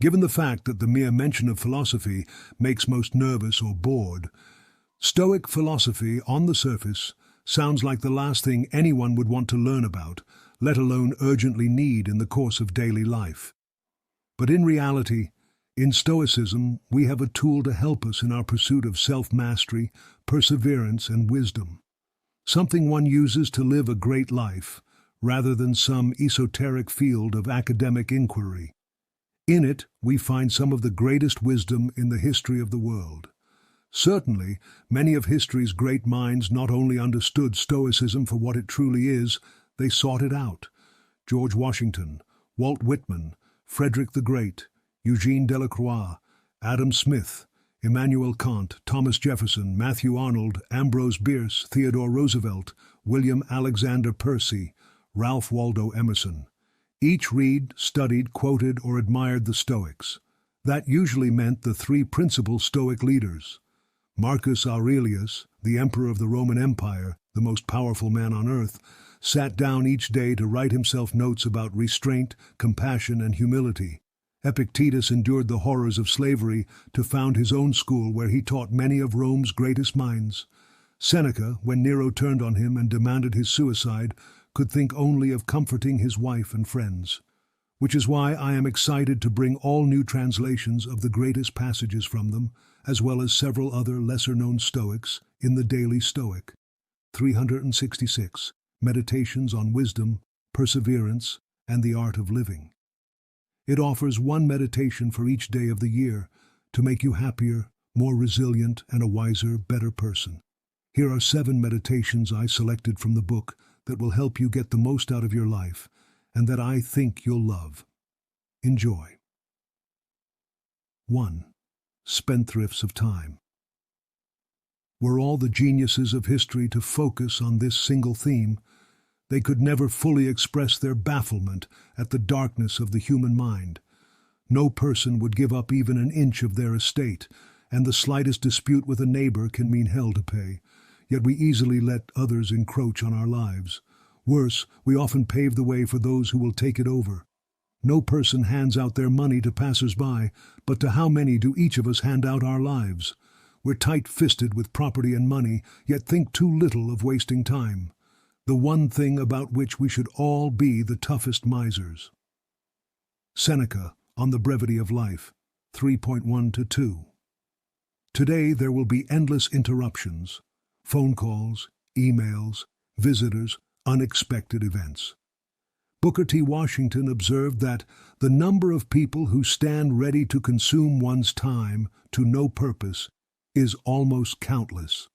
Given the fact that the mere mention of philosophy makes most nervous or bored, Stoic philosophy, on the surface, sounds like the last thing anyone would want to learn about, let alone urgently need in the course of daily life. But in reality, in Stoicism, we have a tool to help us in our pursuit of self-mastery, perseverance, and wisdom. Something one uses to live a great life, rather than some esoteric field of academic inquiry. In it, we find some of the greatest wisdom in the history of the world. Certainly, many of history's great minds not only understood Stoicism for what it truly is, they sought it out. George Washington, Walt Whitman, Frederick the Great, Eugene Delacroix, Adam Smith, Immanuel Kant, Thomas Jefferson, Matthew Arnold, Ambrose Bierce, Theodore Roosevelt, William Alexander Percy, Ralph Waldo Emerson. Each read, studied, quoted, or admired the Stoics. That usually meant the three principal Stoic leaders. Marcus Aurelius, the emperor of the Roman Empire, the most powerful man on earth, sat down each day to write himself notes about restraint, compassion, and humility. Epictetus endured the horrors of slavery to found his own school where he taught many of Rome's greatest minds. Seneca, when Nero turned on him and demanded his suicide, could think only of comforting his wife and friends. Which is why I am excited to bring all new translations of the greatest passages from them, as well as several other lesser-known Stoics, in the Daily Stoic. 366. Meditations on Wisdom, Perseverance, and the Art of Living. It offers one meditation for each day of the year to make you happier, more resilient, and a wiser, better person. Here are 7 meditations I selected from the book that will help you get the most out of your life and that I think you'll love. Enjoy. 1. Spendthrifts of Time. Were all the geniuses of history to focus on this single theme, they could never fully express their bafflement at the darkness of the human mind. No person would give up even an inch of their estate, and the slightest dispute with a neighbor can mean hell to pay. Yet we easily let others encroach on our lives. Worse, we often pave the way for those who will take it over. No person hands out their money to passers-by, but to how many do each of us hand out our lives? We're tight-fisted with property and money, yet think too little of wasting time. The one thing about which we should all be the toughest misers. Seneca, on the Brevity of Life, 3.1-2. Today there will be endless interruptions. Phone calls, emails, visitors, unexpected events. Booker T. Washington observed that the number of people who stand ready to consume one's time to no purpose is almost countless.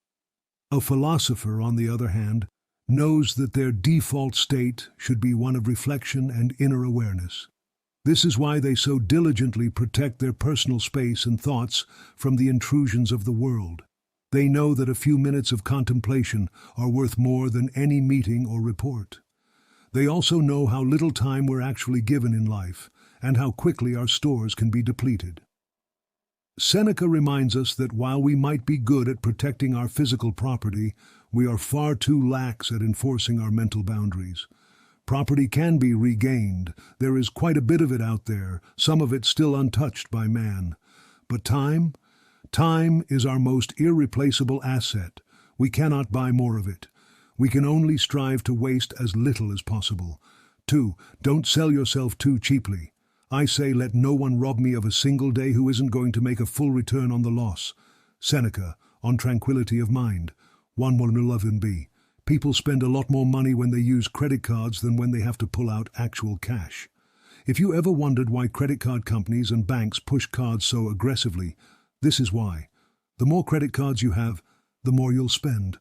A philosopher, on the other hand, knows that their default state should be one of reflection and inner awareness. This is why they so diligently protect their personal space and thoughts from the intrusions of the world. They know that a few minutes of contemplation are worth more than any meeting or report. They also know how little time we're actually given in life, and how quickly our stores can be depleted. Seneca reminds us that while we might be good at protecting our physical property, we are far too lax at enforcing our mental boundaries. Property can be regained. There is quite a bit of it out there, some of it still untouched by man. But time? Time is our most irreplaceable asset. We cannot buy more of it. We can only strive to waste as little as possible. 2. Don't sell yourself too cheaply. I say let no one rob me of a single day who isn't going to make a full return on the loss. Seneca, on Tranquility of Mind, 111b. People spend a lot more money when they use credit cards than when they have to pull out actual cash. If you ever wondered why credit card companies and banks push cards so aggressively, this is why. The more credit cards you have, the more you'll spend.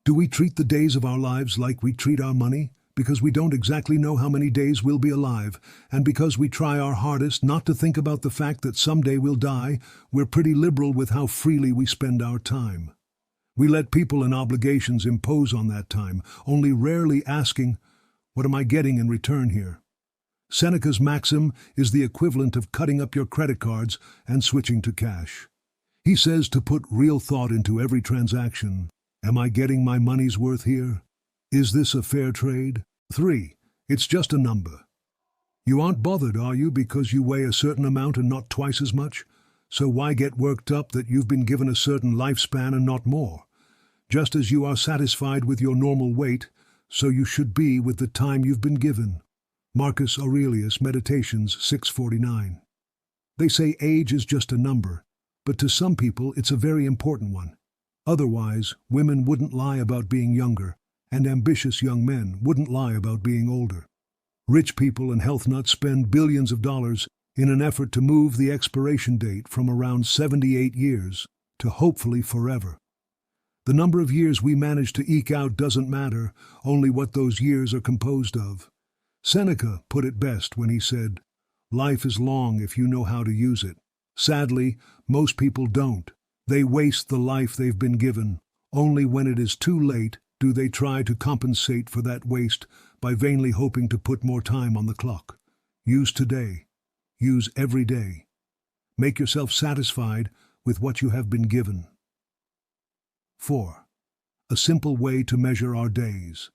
Do we treat the days of our lives like we treat our money? Because we don't exactly know how many days we'll be alive, and because we try our hardest not to think about the fact that someday we'll die, we're pretty liberal with how freely we spend our time. We let people and obligations impose on that time, only rarely asking, what am I getting in return here? Seneca's maxim is the equivalent of cutting up your credit cards and switching to cash. He says to put real thought into every transaction. Am I getting my money's worth here? Is this a fair trade? 3. It's just a number. You aren't bothered, are you, because you weigh a certain amount and not twice as much? So why get worked up that you've been given a certain lifespan and not more? Just as you are satisfied with your normal weight, so you should be with the time you've been given. Marcus Aurelius, Meditations 649. They say age is just a number, but to some people it's a very important one. Otherwise, women wouldn't lie about being younger, and ambitious young men wouldn't lie about being older. Rich people and health nuts spend billions of dollars in an effort to move the expiration date from around 78 years to hopefully forever. The number of years we manage to eke out doesn't matter, only what those years are composed of. Seneca put it best when he said, "Life is long if you know how to use it." Sadly, most people don't. They waste the life they've been given. Only when it is too late do they try to compensate for that waste by vainly hoping to put more time on the clock. Use today. Use every day. Make yourself satisfied with what you have been given. 4. A simple way to measure our days.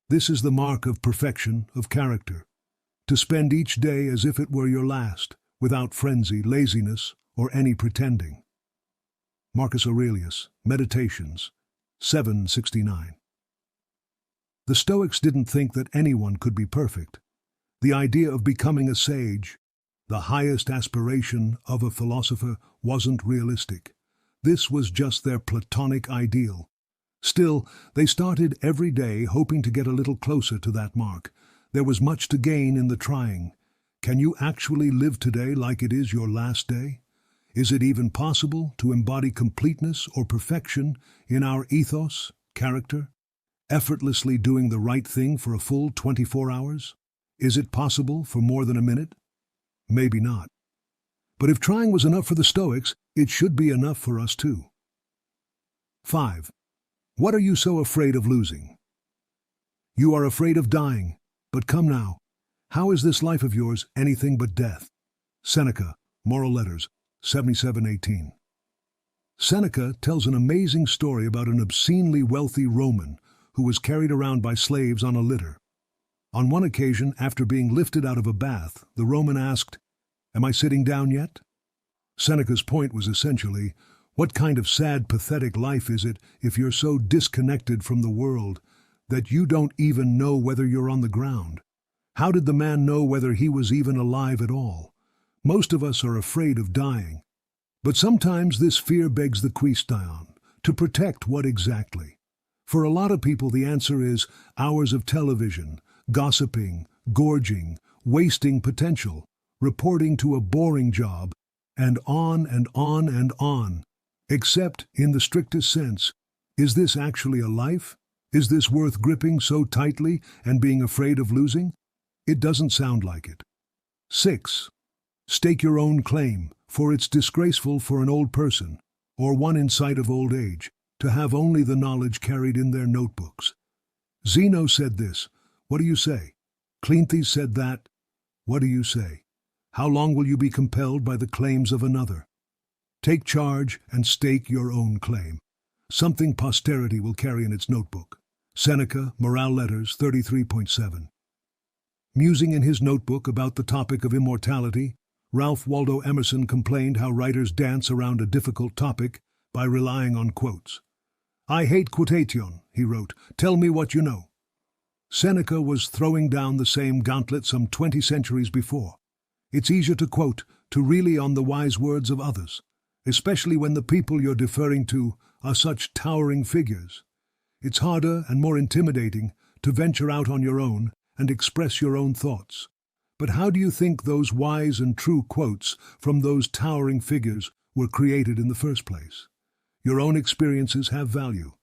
This is the mark of perfection of character. To spend each day as if it were your last, without frenzy, laziness, or any pretending. Marcus Aurelius, Meditations 769. The Stoics didn't think that anyone could be perfect. The idea of becoming a sage, the highest aspiration of a philosopher, wasn't realistic. This was just their Platonic ideal. Still, they started every day hoping to get a little closer to that mark. There was much to gain in the trying. Can you actually live today like it is your last day? Is it even possible to embody completeness or perfection in our ethos, character, effortlessly doing the right thing for a full 24 hours? Is it possible for more than a minute? Maybe not. But if trying was enough for the Stoics, it should be enough for us too. 5. What are you so afraid of losing? You are afraid of dying, but come now. How is this life of yours anything but death? Seneca, Moral Letters, 77:18. Seneca tells an amazing story about an obscenely wealthy Roman who was carried around by slaves on a litter. On one occasion, after being lifted out of a bath, the Roman asked, "Am I sitting down yet?" Seneca's point was essentially, what kind of sad, pathetic life is it if you're so disconnected from the world that you don't even know whether you're on the ground? How did the man know whether he was even alive at all? Most of us are afraid of dying. But sometimes this fear begs the question, to protect what exactly? For a lot of people the answer is hours of television, gossiping, gorging, wasting potential, reporting to a boring job, and on and on and on. Except, in the strictest sense, is this actually a life? Is this worth gripping so tightly and being afraid of losing? It doesn't sound like it. 6. Stake your own claim, for it's disgraceful for an old person, or one in sight of old age, to have only the knowledge carried in their notebooks. Zeno said this. What do you say? Cleanthes said that. What do you say? How long will you be compelled by the claims of another? Take charge and stake your own claim. Something posterity will carry in its notebook. Seneca, Moral Letters 33.7. Musing in his notebook about the topic of immortality, Ralph Waldo Emerson complained how writers dance around a difficult topic by relying on quotes. "I hate quotation," he wrote. "Tell me what you know." Seneca was throwing down the same gauntlet some 20 centuries before. It's easier to quote, to rely on the wise words of others, especially when the people you're deferring to are such towering figures. It's harder and more intimidating to venture out on your own and express your own thoughts. But how do you think those wise and true quotes from those towering figures were created in the first place? Your own experiences have value.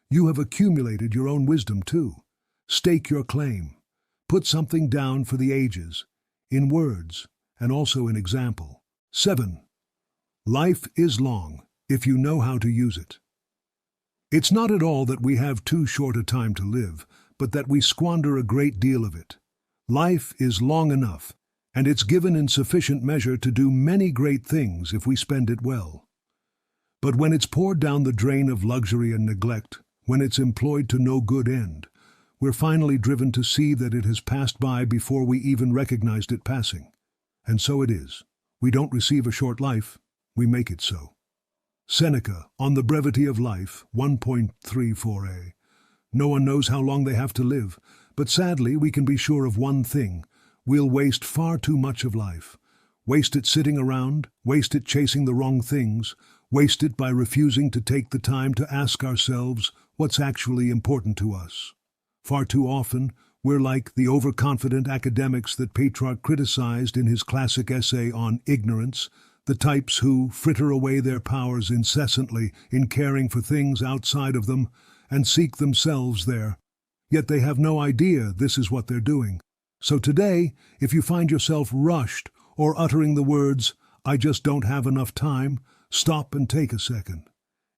You have accumulated your own wisdom too. Stake your claim. Put something down for the ages, in words and also in example. 7. Life is long if you know how to use it. It's not at all that we have too short a time to live, but that we squander a great deal of it. Life is long enough, and it's given in sufficient measure to do many great things if we spend it well. But when it's poured down the drain of luxury and neglect, when it's employed to no good end, we're finally driven to see that it has passed by before we even recognized it passing. And so it is. We don't receive a short life, we make it so. Seneca, on the brevity of life, 1.34a. No one knows how long they have to live, but sadly we can be sure of one thing: we'll waste far too much of life. Waste it sitting around, waste it chasing the wrong things, waste it by refusing to take the time to ask ourselves what's actually important to us. Far too often, we're like the overconfident academics that Petrarch criticized in his classic essay on ignorance, the types who fritter away their powers incessantly in caring for things outside of them and seek themselves there. Yet they have no idea this is what they're doing. So today, if you find yourself rushed or uttering the words, "I just don't have enough time," stop and take a second.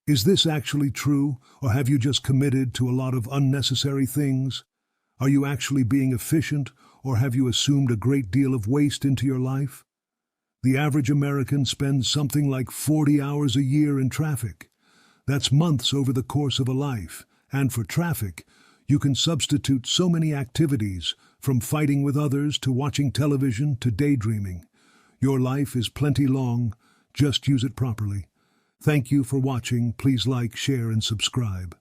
Is this actually true, or have you just committed to a lot of unnecessary things? Are you actually being efficient, or have you assumed a great deal of waste into your life? The average American spends something like 40 hours a year in traffic. That's months over the course of a life, and for traffic, you can substitute so many activities, from fighting with others to watching television to daydreaming. Your life is plenty long, just use it properly. Thank you for watching. Please like, share, and subscribe.